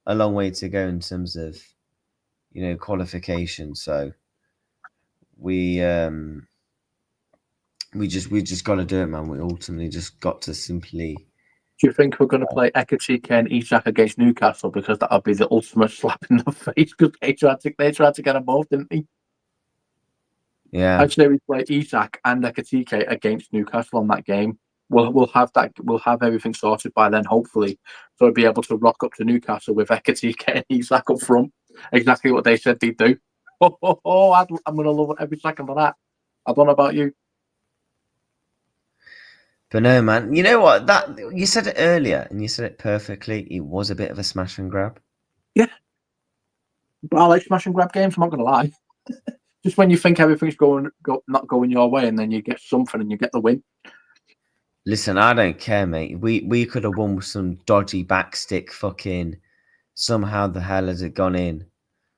a long way to go in terms of, qualification. So we just got to do it, man. We ultimately just got to simply. Do you think we're going to play Ekatike and Isak against Newcastle because that would be the ultimate slap in the face because they tried to get them both, didn't they? Yeah. I'd say we play Isak and Ekatike against Newcastle on that game. We'll have that. We'll have everything sorted by then, hopefully. So we'll be able to rock up to Newcastle with Ekatike and Isak up front. Exactly what they said they'd do. I'm going to love every second of that. I don't know about you. But no, man. You know what? That you said it earlier, and you said it perfectly. It was a bit of a smash and grab. Yeah, but I like smash and grab games. I'm not going to lie. Just when you think everything's not going your way, and then you get something and you get the win. Listen, I don't care, mate. We could have won with some dodgy backstick fucking. Somehow the hell has it gone in?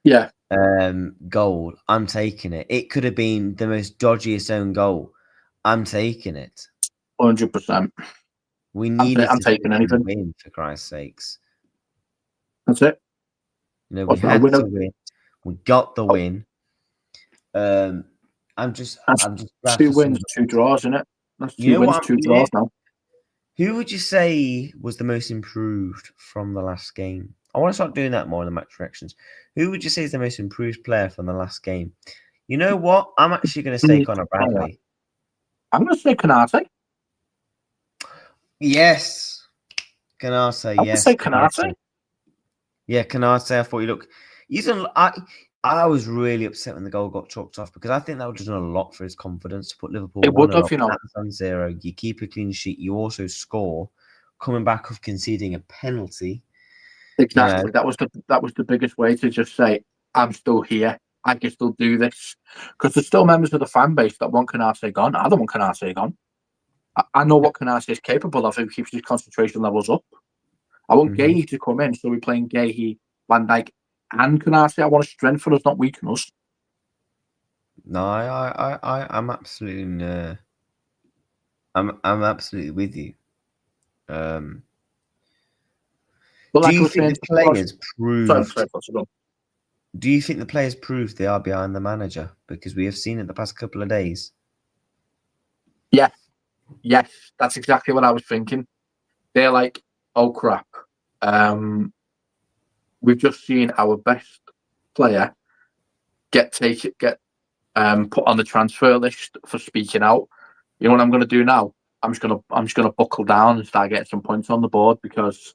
Yeah. Goal. I'm taking it. It could have been the most dodgiest own goal. I'm taking it. 100%. We needed I'm taking anything. Win, for Christ's sakes. That's it. We had to win. We got the win. I'm just 2 wins, 2 draws, isn't it? That's 2 wins, 2 draws now. Who would you say was the most improved from the last game? I want to start doing that more in the match reactions. Who would you say is the most improved player from the last game? You know what? I'm actually going to say Conor Bradley. I'm going to say Konate. Yes. Konate, yes. Say Konate. Yeah, Konate. I thought you look. I was really upset when the goal got chalked off because I think that would have done a lot for his confidence to put Liverpool. It would have, on 0. You keep a clean sheet. You also score, coming back of conceding a penalty. Exactly. That was the biggest way to just say, I'm still here. I can still do this. Because there's still members of the fan base that want Konate gone. I don't want Konate gone. I know what Konate is capable of if he keeps his concentration levels up. I want Gay to come in, so we're playing Gay, Van Dijk, and Konate. I want to strengthen us, not weaken us. No, I'm absolutely I'm absolutely with you. But do you think the players proved? Do you think the players proved they are behind the manager? Because we have seen it the past couple of days. Yeah. Yes, that's exactly what I was thinking. They're like, oh crap. We've just seen our best player get put on the transfer list for speaking out. You know what I'm going to do now? I'm just going to buckle down and start getting some points on the board because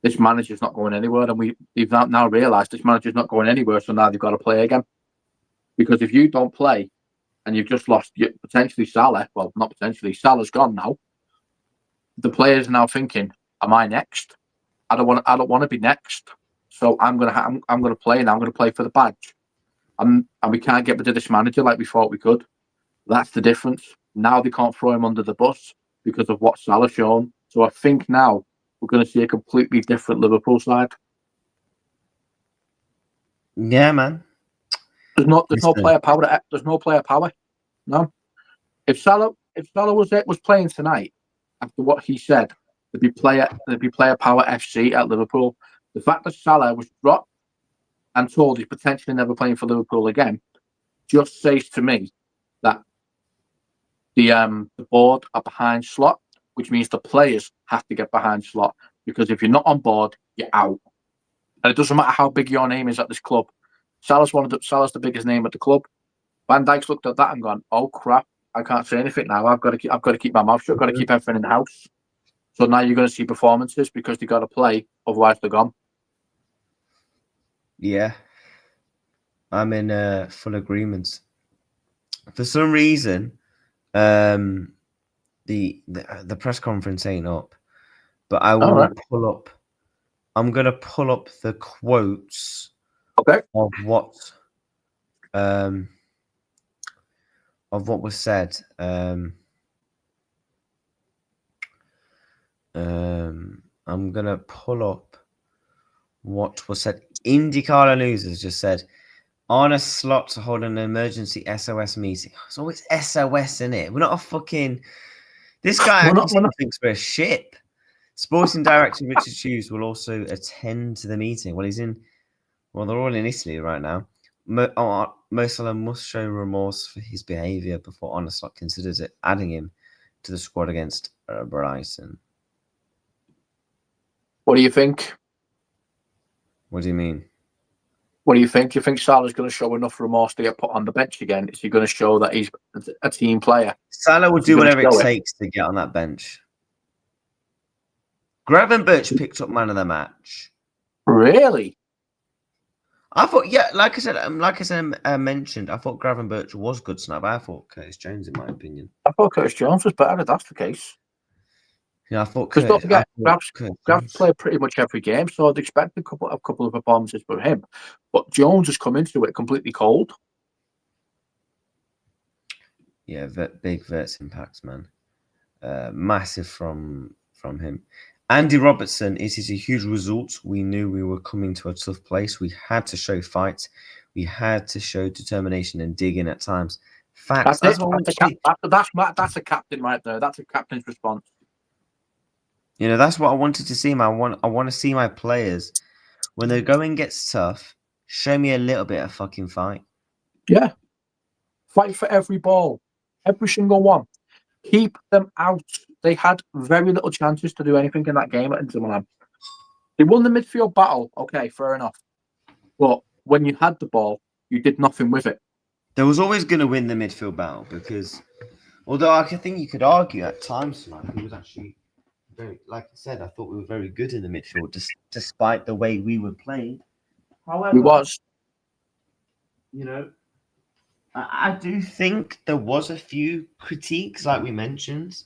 this manager's not going anywhere, and we've now realised this manager's not going anywhere. So now they've got to play again. Because if you don't play and you've just lost potentially Salah, well, not potentially, Salah's gone now. The players are now thinking, "Am I next? I don't want to be next. So I'm gonna play, and I'm gonna play for the badge. And we can't get rid of this manager like we thought we could. That's the difference. Now they can't throw him under the bus because of what Salah's shown. So I think now we're going to see a completely different Liverpool side. Yeah, man. There's no Listen. player power. There's no player power. No. If Salah was playing tonight, after what he said, there'd be player power FC at Liverpool. The fact that Salah was dropped and told he's potentially never playing for Liverpool again just says to me that the board are behind Slot, which means the players have to get behind Slot, because if you're not on board, you're out. And it doesn't matter how big your name is at this club. Salah's the biggest name at the club. Van Dijk's looked at that and gone, "Oh crap, I can't say anything now. I've got to keep my mouth shut. I've got to keep everything in the house." So now you're going to see performances because they got to play, otherwise they're gone. Yeah, I'm in full agreement. For some reason, the press conference ain't up, but I will pull up. I'm gonna pull up the quotes of what was said. I'm gonna pull up what was said. IndyCar News has just said Arne Slot to hold an emergency SOS meeting. It's always SOS in it. We're not a fucking. This guy thinks we're a ship. Sporting director Richard Hughes will also attend to the meeting. Well, they're all in Italy right now. Mo Salah must show remorse for his behaviour before Arne Slot considers it adding him to the squad against Brighton. What do you think? What do you mean? What do you think? Do you think Salah's going to show enough remorse to get put on the bench again? Is he going to show that he's a team player? Salah will do whatever it takes to get on that bench. Gravenberch picked up man of the match. Really? I thought, yeah, like I mentioned, I thought Gravenberch was good tonight, but I thought Curtis Jones, in my opinion. I thought Curtis Jones was better if that's the case. Yeah, I thought because don't forget, Grav's played pretty much every game, so I'd expect a couple of performances from him. But Jones has come into it completely cold. Yeah, big Verts impacts, man. Massive from him. Andy Robertson, it is a huge result. We knew we were coming to a tough place. We had to show fight. We had to show determination and dig in at times. Facts. That's a captain right there. That's a captain's response. You know, that's what I wanted to see. I want to see my players, when the going gets tough, show me a little bit of fucking fight. Yeah. Fight for every ball. Every single one. Keep them out. They had very little chances to do anything in that game at Inter Milan. They won the midfield battle. Okay, fair enough. But when you had the ball, you did nothing with it. They was always going to win the midfield battle because, although I think you could argue at times tonight, it was actually very, like I said, I thought we were very good in the midfield, despite the way we were playing. However, we was. You know, I do think there was a few critiques, like we mentioned.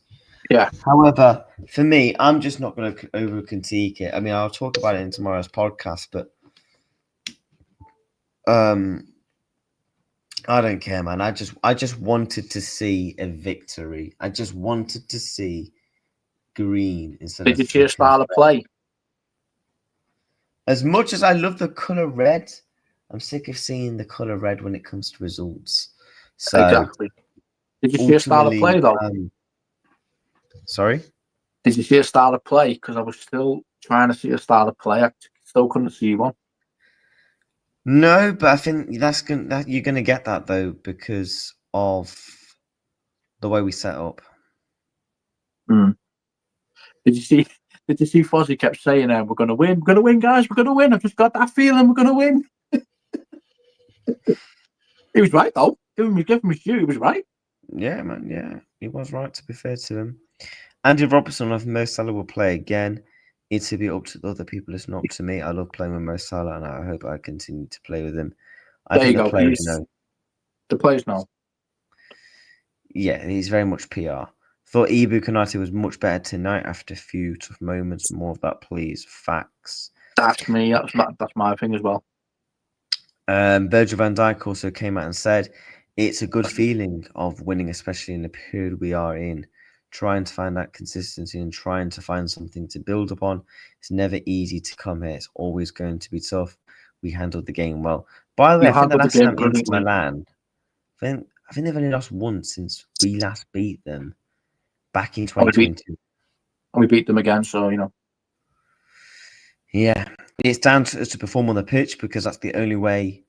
Yeah. However, for me, I'm just not going to over-critique it. I mean, I'll talk about it in tomorrow's podcast, but I don't care, man. I just wanted to see a victory. I just wanted to see green instead of. Did you see a style of play? As much as I love the colour red, I'm sick of seeing the colour red when it comes to results. So, exactly. Did you see a style of play, though? Sorry? Did you see a style of play? Because I was still trying to see a style of play. I still couldn't see one. No, but I think you're going to get that, though, because of the way we set up. Did you see Fozzie kept saying, we're going to win, guys, we're going to win. I've just got that feeling we're going to win. He was right, though. Give him his due, he was right. Yeah, man, yeah. He was right, to be fair to him. Andy Robertson of Mo Salah will play again. It's to be up to the other people. It's not up to me. I love playing with Mo Salah, and I hope I continue to play with him. I think the players know. The players know. Yeah, he's very much PR. Thought Ibu Konate was much better tonight after a few tough moments. More of that, please. Facts. That's me. That's my thing as well. Virgil van Dijk also came out and said, it's a good feeling of winning, especially in the period we are in. Trying to find that consistency and trying to find something to build upon. It's never easy to come here. It's always going to be tough. we handled the game well. By the way, You I think the handled the last game time Inter brilliantly. Milan, I think they've only lost once since we last beat them back in 2022. And we beat them again, so you know. Yeah, it's down to us to perform on the pitch because that's the only way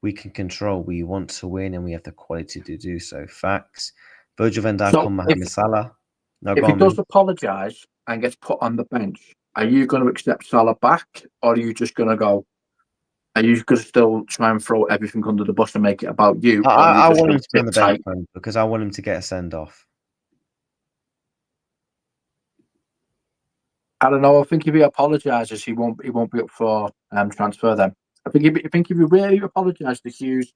we can control. We want to win and we have the quality to do so. Facts. Virgil van Dijk So on Mohamed Salah. No, if go he on, does man. apologise and gets put on the bench, are you going to accept Salah back, or are you just going to go? Are you going to still try and throw everything under the bus and make it about you, or are you I just want going him to to be on sit the bench, tight? man, because I want him to get a send off. I don't know. I think if he apologises, he won't be up for transfer. Then I think if he really apologises to Hughes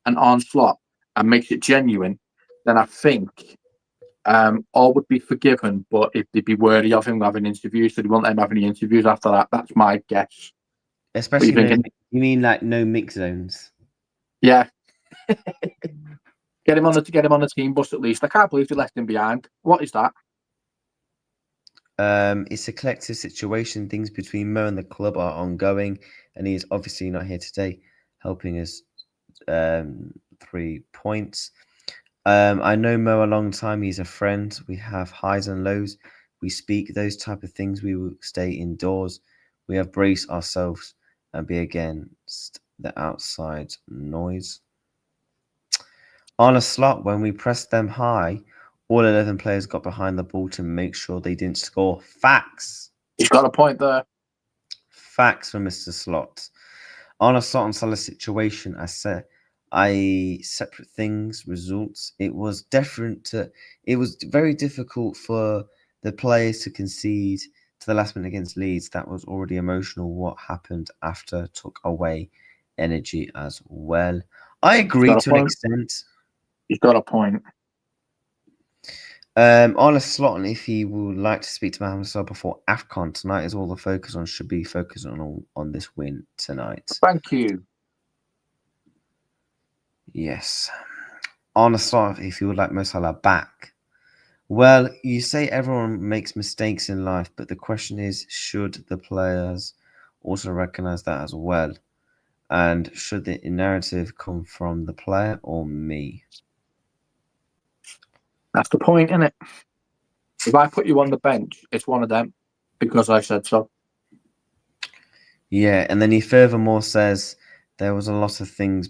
and Onslaught and makes it genuine, then I think all would be forgiven. But if they'd be wary of him having interviews, so they won't let him have any interviews after that. That's my guess. Especially What are you thinking? you mean like no mix zones? Yeah. Get him on the team bus at least. I can't believe they left him behind. What is that? It's a collective situation. Things between Mo and the club are ongoing, and he is obviously not here today, helping us 3 points. I know Mo a long time. He's a friend. We have highs and lows. We speak those type of things. We will stay indoors. We have braced ourselves and be against the outside noise. On a slot, when we pressed them high, all 11 players got behind the ball to make sure they didn't score. Facts. He's got a point there. Facts from Mr. Slot. On a slot and Salah situation, I separate things, results. It was very difficult for the players to concede to the last minute against Leeds. That was already emotional. What happened after took away energy as well. I agree to an extent. He's got a point. On a slot, and if he would like to speak to Mohamed Salah before AFCON tonight, is all the focus on should be focused on this win tonight. Thank you. Yes. On a slot, if you would like Mo Salah back. Well, you say everyone makes mistakes in life, but the question is, should the players also recognize that as well? And should the narrative come from the player or me? That's the point, isn't it? If I put you on the bench, it's one of them because I said so. Yeah, and then he furthermore says there was a lot of things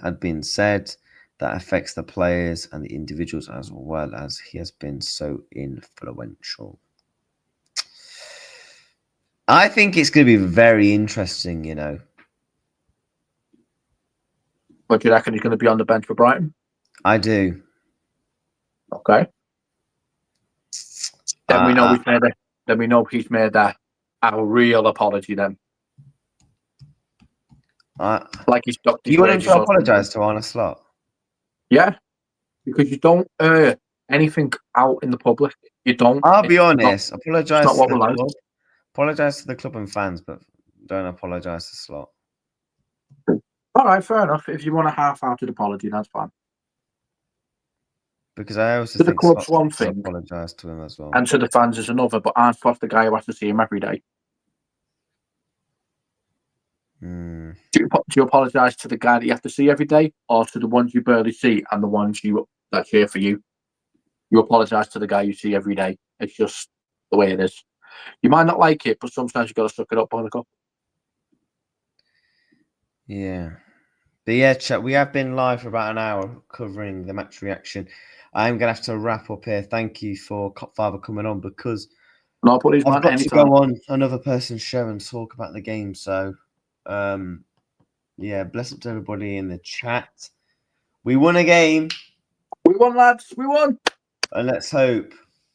had been said that affects the players and the individuals as well, as he has been so influential. I think it's going to be very interesting, you know. But do you reckon he's going to be on the bench for Brighton? I do. Okay. Then we know he's made it. Then we know he's made a real apology. Then, like he's ducked. Do you want him to apologise to Arne Slot? Yeah, because you don't anything out in the public. You don't. I'll be honest. Apologise to the club. Club. Apologise to the club and fans, but don't apologise to Slot. All right, fair enough. If you want a half-hearted apology, that's fine. Because I also to think the club's Slot one thing, apologise to him as well, and to the fans is another. But Arne Slot's the guy who has to see him every day. Do you apologise to the guy that you have to see every day, or to the ones you barely see and the ones that cheer for you? You apologise to the guy you see every day. It's just the way it is. You might not like it, but sometimes you've got to suck it up, Buttercup. Yeah. But yeah, chat, we have been live for about an hour covering the match reaction. I'm going to have to wrap up here. Thank you for Copfather coming on because I've got to go on another person's show and talk about the game. So, yeah, bless up to everybody in the chat. We won a game. We won, lads. We won. And let's hope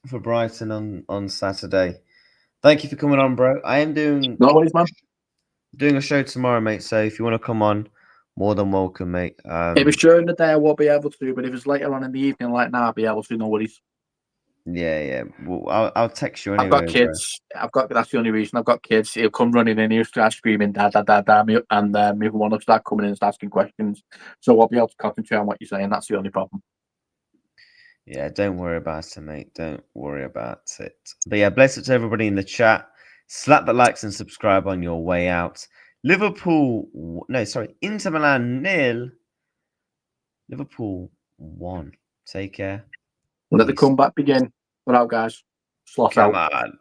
for Brighton on Saturday. Thank you for coming on, bro. I am doing a show tomorrow, mate. So if you want to come on, more than welcome, mate. If it's during the day, I won't be able to. But if it's later on in the evening, like now, I'll be able to. No worries. Yeah. Well, I'll text you anyway. I've got kids. Bro. That's the only reason. I've got kids. He'll come running in. He'll start screaming, "Dad, dad, dad, dad!" And everyone will start coming in and asking questions. So I'll be able to concentrate on what you're saying. That's the only problem. Yeah, don't worry about it, mate. Don't worry about it. But yeah, bless up to everybody in the chat. Slap the likes and subscribe on your way out. Liverpool, no, sorry, Inter Milan 0. Liverpool 1. Take care. Let the Peace. comeback begin. We're out, guys. Slot Come out. on.